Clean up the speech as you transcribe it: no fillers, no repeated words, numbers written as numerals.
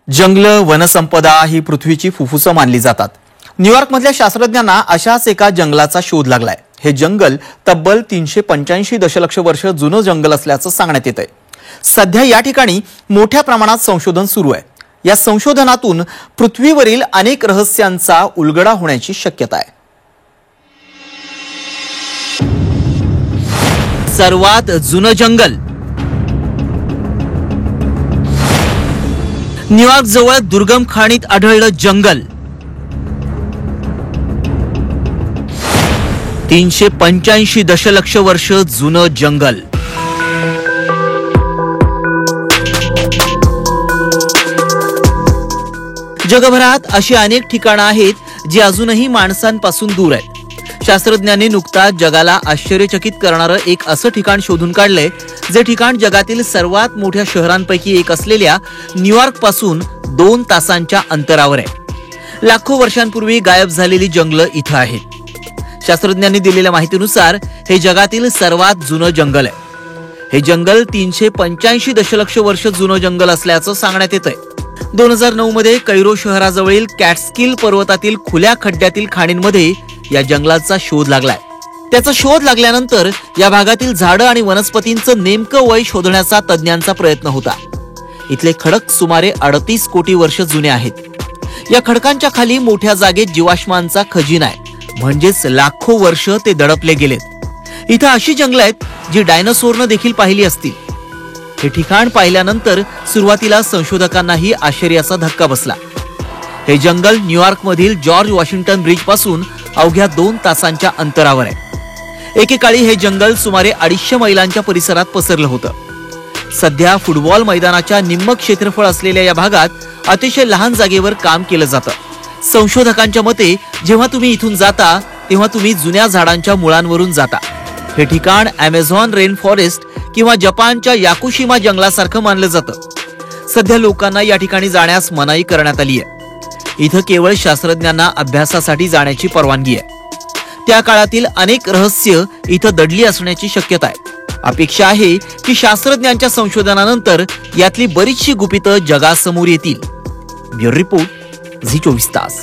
जंगल वनसंपदा ही पृथ्वीची फुफ्फुसं मानली जातात। न्यूयॉर्कमधल्या शास्त्रज्ञांना अशाच एका जंगलाचा शोध लागलाय। हे जंगल तब्बल 385 दशलक्ष वर्ष जुनं जंगल असल्याचं सांगण्यात येतंय। सध्या या ठिकाणी मोठ्या प्रमाणात संशोधन सुरू आहे। या संशोधनातून पृथ्वीवरील अनेक रहस्यांचा उलगडा होण्याची शक्यता आहे। सर्वात जुनं जंगल न्यूयॉर्क जवळ दुर्गम खाणीत आढळलं जंगल। 385 दशलक्ष वर्ष जुनं जंगल। जगभरात अशी अनेक ठिकाणं आहेत जी अजूनही माणसांपासून दूर आहेत। शास्त्रज्ञांनी नुकताच जगाला आश्चर्यचकित करणारं एक असं ठिकाण शोधून काढलंय जे ठिकाण जगातील सर्वात मोठ्या शहरांपैकी एक असलेल्या न्यूयॉर्क पासून 2 तासांच्या अंतरावर आहे। लाखो वर्षांपूर्वी गायब झालेली जंगलं इथं आहेत। शास्त्रज्ञांनी दिलेल्या माहितीनुसार हे जगातील सर्वात जुनं जंगल आहे। हे जंगल 385 दशलक्ष वर्ष जुनं जंगल असल्याचं सांगण्यात येतंय। 2009 मध्ये कैरो शहराजवळील कॅटस्किल पर्वतातील खुल्या खड्ड्यातील खाणींमध्ये या जंगलाचा शोध लागलाय। त्याचा शोध लागल्यानंतर या भागातील झाडं आणि वनस्पतींचं नेमकं वय शोधण्याचा तज्ञांचा प्रयत्न होता। इथले खडक सुमारे 38 कोटी वर्ष जुने आहेत। या खडकांच्या खाली मोठ्या जागेत जीवाश्मांचा खजिना आहे, म्हणजेच लाखो वर्ष ते दडपले गेलेत। इथं अशी जंगलं आहेत जी डायनासोरनं देखील पाहिली असतील। हे ठिकाण पाहिल्यानंतर सुरुवातीला संशोधकांनाही आश्चर्याचा धक्का बसला। हे जंगल न्यूयॉर्क मधील जॉर्ज वॉशिंग्टन ब्रिज पासून अवघ्या 2 तासांच्या अंतरावर आहे। एकेकाळी हे जंगल सुमारे 250 मैलांच्या परिसरात पसरलं होतं। सध्या फुटबॉल मैदानाच्या निम्म क्षेत्रफळ असलेल्या या भागात अतिशय लहान जागेवर काम केलं जातं। संशोधकांच्या मते जेव्हा तुम्ही इथून जाता तेव्हा तुम्ही जुन्या झाडांच्या मुळांवरून जाता। हे ठिकाण अमेझॉन रेन फॉरेस्ट किंवा जपानच्या याकुशिमा जंगलासारखं मानलं जातं। सध्या लोकांना या ठिकाणी जाण्यास मनाई करण्यात आली आहे। इथं केवळ शास्त्रज्ञांना अभ्यासासाठी जाण्याची परवानगी आहे। त्या काळातील अनेक रहस्य इथं दडली असण्याची शक्यता आहे। अपेक्षा आहे की शास्त्रज्ञांच्या संशोधनानंतर यातली बरीचशी गुपितं जगासमोर येतील। ब्युरो रिपोर्ट, झी 24 तास।